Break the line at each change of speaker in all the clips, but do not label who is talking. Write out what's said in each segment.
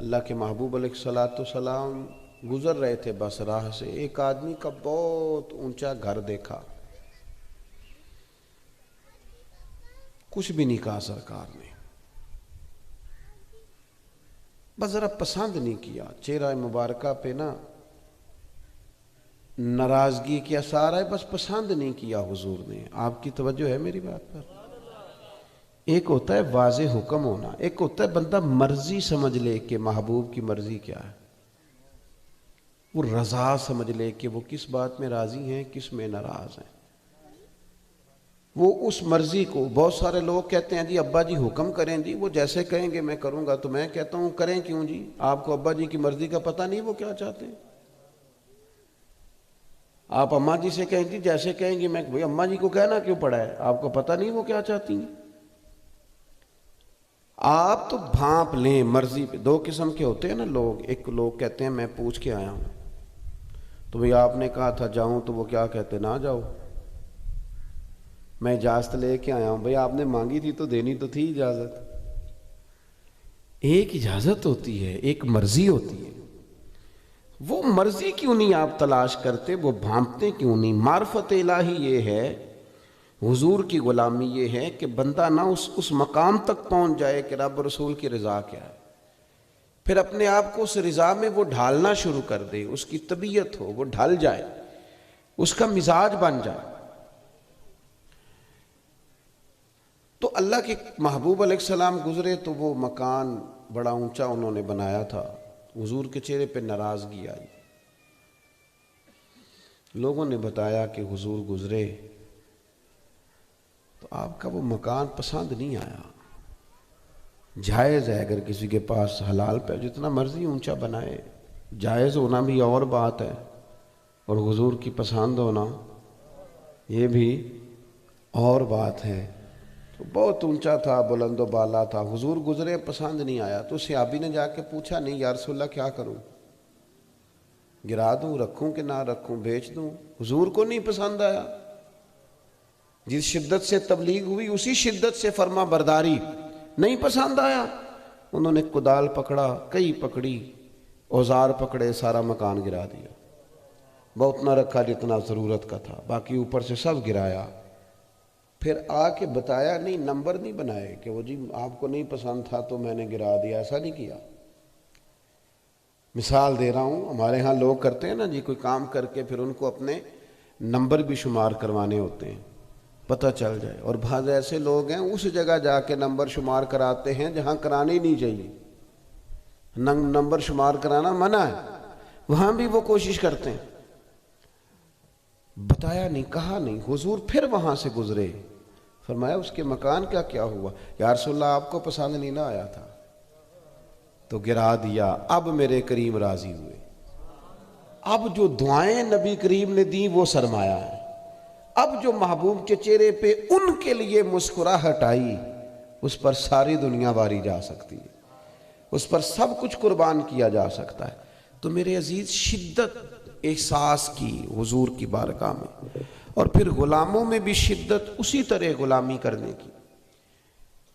اللہ کے محبوب علیہ الصلوۃ والسلام گزر رہے تھے بس راہ سے، ایک آدمی کا بہت اونچا گھر دیکھا، کچھ بھی نہیں کہا سرکار نے، بس ذرا پسند نہیں کیا، چہرہ مبارکہ پہ نا ناراضگی کیا سارا ہے، بس پسند نہیں کیا حضور نے۔ آپ کی توجہ ہے میری بات پر؟ ایک ہوتا ہے واضح حکم ہونا، ایک ہوتا ہے بندہ مرضی سمجھ لے کہ محبوب کی مرضی کیا ہے، وہ رضا سمجھ لے کہ وہ کس بات میں راضی ہیں کس میں ناراض ہیں، وہ اس مرضی کو۔ بہت سارے لوگ کہتے ہیں جی ابا جی حکم کریں جی، وہ جیسے کہیں گے میں کروں گا، تو میں کہتا ہوں کریں کیوں جی؟ آپ کو ابا جی کی مرضی کا پتہ نہیں وہ کیا چاہتے ہیں؟ آپ اماں جی سے کہیں گی جیسے کہیں گی، میں بھئی اماں جی کو کہنا کیوں پڑا ہے؟ آپ کو پتہ نہیں وہ کیا چاہتی ہیں؟ آپ تو بھانپ لیں مرضی پہ۔ دو قسم کے ہوتے ہیں نا لوگ، ایک لوگ کہتے ہیں میں پوچھ کے آیا ہوں، تو بھئی آپ نے کہا تھا جاؤں، تو وہ کیا کہتے نہ جاؤ، میں اجازت لے کے آیا ہوں، بھئی آپ نے مانگی تھی تو دینی تو تھی اجازت۔ ایک اجازت ہوتی ہے، ایک مرضی ہوتی ہے، وہ مرضی کیوں نہیں آپ تلاش کرتے، وہ بھانپتے کیوں نہیں؟ معرفت الہی یہ ہے، حضور کی غلامی یہ ہے کہ بندہ نہ اس مقام تک پہنچ جائے کہ رب رسول کی رضا کیا ہے، پھر اپنے آپ کو اس رضا میں وہ ڈھالنا شروع کر دے، اس کی طبیعت ہو وہ ڈھل جائے، اس کا مزاج بن جائے۔ تو اللہ کے محبوب علیہ السلام گزرے تو وہ مکان بڑا اونچا انہوں نے بنایا تھا، حضور کے چہرے پہ ناراضگی آئی۔ لوگوں نے بتایا کہ حضور گزرے تو آپ کا وہ مکان پسند نہیں آیا۔ جائز ہے اگر کسی کے پاس حلال پہ جتنا مرضی اونچا بنائے، جائز ہونا بھی اور بات ہے، اور حضور کی پسند ہونا یہ بھی اور بات ہے۔ تو بہت اونچا تھا، بلند و بالا تھا، حضور گزرے پسند نہیں آیا، تو صحابی نے جا کے پوچھا نہیں یا رسول اللہ کیا کروں، گرا دوں، رکھوں کہ نہ رکھوں، بیچ دوں؟ حضور کو نہیں پسند آیا۔ جس شدت سے تبلیغ ہوئی اسی شدت سے فرما برداری، نہیں پسند آیا۔ انہوں نے کدال پکڑا، کئی پکڑی، اوزار پکڑے، سارا مکان گرا دیا، بہت نہ رکھا جتنا ضرورت کا تھا، باقی اوپر سے سب گرایا۔ پھر آ کے بتایا نہیں، نمبر نہیں بنائے کہ وہ جی آپ کو نہیں پسند تھا تو میں نے گرا دیا، ایسا نہیں کیا۔ مثال دے رہا ہوں، ہمارے ہاں لوگ کرتے ہیں نا جی، کوئی کام کر کے پھر ان کو اپنے نمبر بھی شمار کروانے ہوتے ہیں، پتہ چل جائے، اور بعض ایسے لوگ ہیں اس جگہ جا کے نمبر شمار کراتے ہیں جہاں کرانے ہی نہیں چاہیے، نمبر شمار کرانا منع ہے، وہاں بھی وہ کوشش کرتے ہیں۔ بتایا نہیں، کہا نہیں، حضور پھر وہاں سے گزرے، فرمایا اس کے مکان کا کیا ہوا؟ یا رسول اللہ آپ کو پسند نہیں نہ آیا تھا تو گرا دیا، اب میرے کریم راضی ہوئے۔ اب جو دعائیں نبی کریم نے دی وہ سرمایہ ہے، اب جو محبوب کے چہرے پہ ان کے لیے مسکراہٹ آئی، اس پر ساری دنیا واری جا سکتی ہے، اس پر سب کچھ قربان کیا جا سکتا ہے۔ تو میرے عزیز، شدت احساس کی حضور کی بارگاہ میں، اور پھر غلاموں میں بھی شدت اسی طرح غلامی کرنے کی۔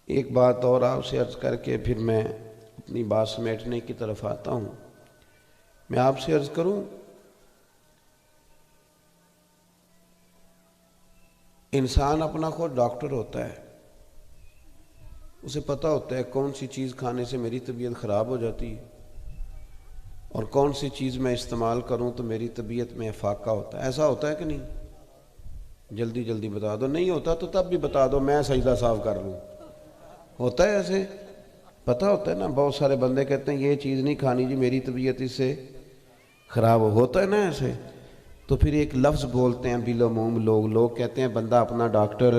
ایک بات اور آپ سے عرض کر کے پھر میں اپنی بات سمیٹنے کی طرف آتا ہوں۔ میں آپ سے عرض کروں، انسان اپنا خود ڈاکٹر ہوتا ہے، اسے پتہ ہوتا ہے کون سی چیز کھانے سے میری طبیعت خراب ہو جاتی ہے اور کون سی چیز میں استعمال کروں تو میری طبیعت میں افاقہ ہوتا ہے۔ ایسا ہوتا ہے کہ نہیں؟ جلدی جلدی بتا دو، نہیں ہوتا تو تب بھی بتا دو، میں سجدہ صاف کر لوں۔ ہوتا ہے ایسے؟ پتہ ہوتا ہے نا، بہت سارے بندے کہتے ہیں یہ چیز نہیں کھانی جی میری طبیعت اس سے خراب ہوتا ہے نا ایسے، تو پھر ایک لفظ بولتے ہیں بالعموم لوگ کہتے ہیں بندہ اپنا ڈاکٹر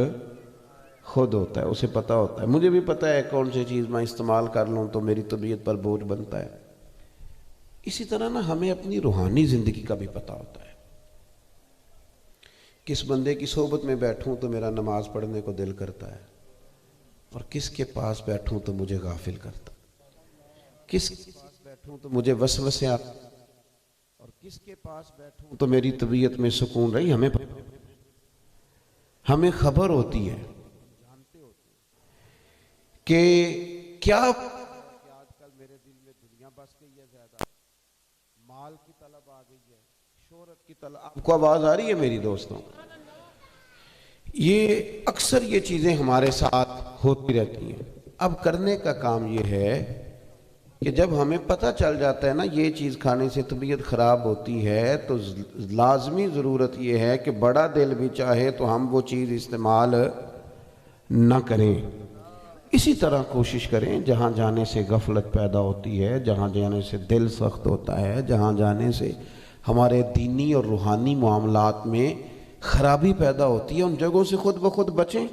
خود ہوتا ہے، اسے پتہ ہوتا ہے۔ مجھے بھی پتہ ہے کون سی چیز میں استعمال کر لوں تو میری طبیعت پر بوجھ بنتا ہے۔ اسی طرح نا ہمیں اپنی روحانی زندگی کا بھی پتہ ہوتا ہے، کس بندے کی صحبت میں بیٹھوں تو میرا نماز پڑھنے کو دل کرتا ہے، اور کس کے پاس بیٹھوں تو مجھے غافل کرتا، کس کے پاس بیٹھوں تو مجھے وسوسے آتے، اور کس کے پاس بیٹھوں تو میری طبیعت میں سکون رہی۔ ہمیں خبر ہوتی ہے کہ کیا آج کل میرے دل میں دنیا بس گئی ہے زیادہ، مال کی طلب آ گئی ہے، شہرت کی طلب. آپ کو آواز آ رہی ہے میری دوستوں؟ یہ اکثر یہ چیزیں ہمارے ساتھ ہوتی رہتی ہیں. اب کرنے کا کام یہ ہے کہ جب ہمیں پتہ چل جاتا ہے نا یہ چیز کھانے سے طبیعت خراب ہوتی ہے، تو لازمی ضرورت یہ ہے کہ بڑا دل بھی چاہے تو ہم وہ چیز استعمال نہ کریں. اسی طرح کوشش کریں جہاں جانے سے غفلت پیدا ہوتی ہے، جہاں جانے سے دل سخت ہوتا ہے، جہاں جانے سے ہمارے دینی اور روحانی معاملات میں خرابی پیدا ہوتی ہے، ان جگہوں سے خود بخود بچیں.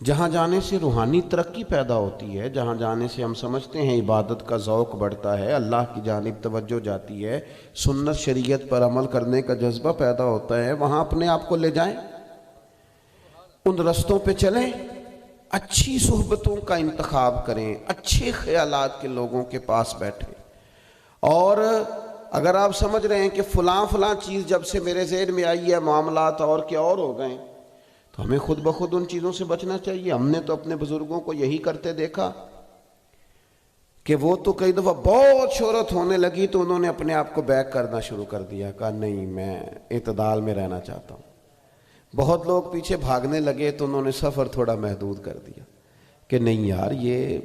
جہاں جانے سے روحانی ترقی پیدا ہوتی ہے، جہاں جانے سے ہم سمجھتے ہیں عبادت کا ذوق بڑھتا ہے، اللہ کی جانب توجہ جاتی ہے، سنت شریعت پر عمل کرنے کا جذبہ پیدا ہوتا ہے، وہاں اپنے آپ کو لے جائیں. ان رستوں پہ چلیں، اچھی صحبتوں کا انتخاب کریں، اچھے خیالات کے لوگوں کے پاس بیٹھیں. اور اگر آپ سمجھ رہے ہیں کہ فلاں چیز جب سے میرے ذہن میں آئی ہے معاملات اور کیا اور ہو گئے، تو ہمیں خود بخود ان چیزوں سے بچنا چاہیے. ہم نے تو اپنے بزرگوں کو یہی کرتے دیکھا کہ وہ تو کئی دفعہ بہت شہرت ہونے لگی تو انہوں نے اپنے آپ کو بیک کرنا شروع کر دیا، کہا نہیں میں اعتدال میں رہنا چاہتا ہوں. بہت لوگ پیچھے بھاگنے لگے تو انہوں نے سفر تھوڑا محدود کر دیا کہ نہیں یار یہ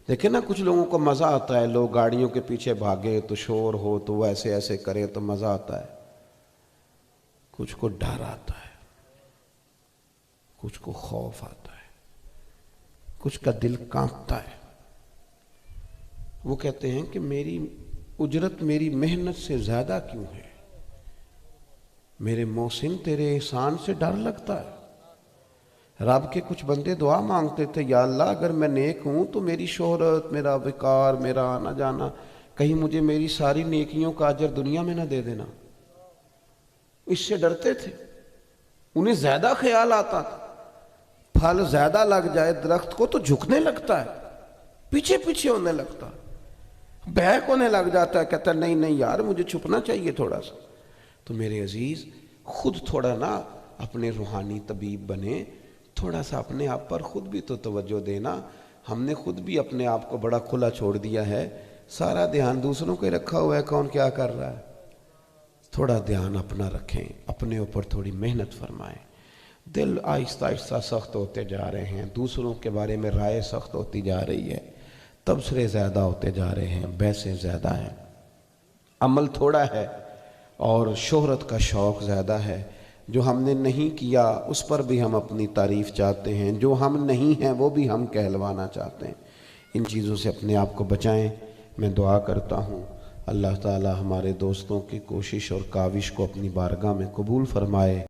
دیکھیں نا، کچھ لوگوں کو مزہ آتا ہے، لوگ گاڑیوں کے پیچھے بھاگے تو شور ہو تو وہ ایسے ایسے کرے تو مزہ آتا ہے. کچھ کو ڈر آتا ہے، کچھ کو خوف آتا ہے، کچھ کا دل کانپتا ہے. وہ کہتے ہیں کہ میری اجرت میری محنت سے زیادہ کیوں ہے، میرے محسن تیرے احسان سے ڈر لگتا ہے. رب کے کچھ بندے دعا مانگتے تھے، یا اللہ اگر میں نیک ہوں تو میری شہرت، میرا وقار، میرا آنا جانا، کہیں مجھے میری ساری نیکیوں کا اجر دنیا میں نہ دے دینا. اس سے ڈرتے تھے، انہیں زیادہ خیال آتا تھا. پھل زیادہ لگ جائے درخت کو تو جھکنے لگتا ہے، پیچھے پیچھے ہونے لگتا ہے، بہک ہونے لگ جاتا ہے، کہتا ہے نہیں نہیں یار مجھے چھپنا چاہیے تھوڑا سا. تو میرے عزیز خود تھوڑا نا اپنے روحانی طبیب بنے، تھوڑا سا اپنے آپ پر خود بھی تو توجہ دینا. ہم نے خود بھی اپنے آپ کو بڑا کھلا چھوڑ دیا ہے، سارا دھیان دوسروں کو رکھا ہوا ہے، کون کیا کر رہا ہے. تھوڑا دھیان اپنا رکھیں، اپنے اوپر تھوڑی محنت فرمائیں. دل آہستہ آہستہ سخت ہوتے جا رہے ہیں، دوسروں کے بارے میں رائے سخت ہوتی جا رہی ہے، تبصرے زیادہ ہوتے جا رہے ہیں، بحثیں زیادہ ہیں، عمل تھوڑا ہے اور شہرت کا شوق زیادہ ہے. جو ہم نے نہیں کیا اس پر بھی ہم اپنی تعریف چاہتے ہیں، جو ہم نہیں ہیں وہ بھی ہم کہلوانا چاہتے ہیں. ان چیزوں سے اپنے آپ کو بچائیں. میں دعا کرتا ہوں اللہ تعالی ہمارے دوستوں کی کوشش اور کاوش کو اپنی بارگاہ میں قبول فرمائے.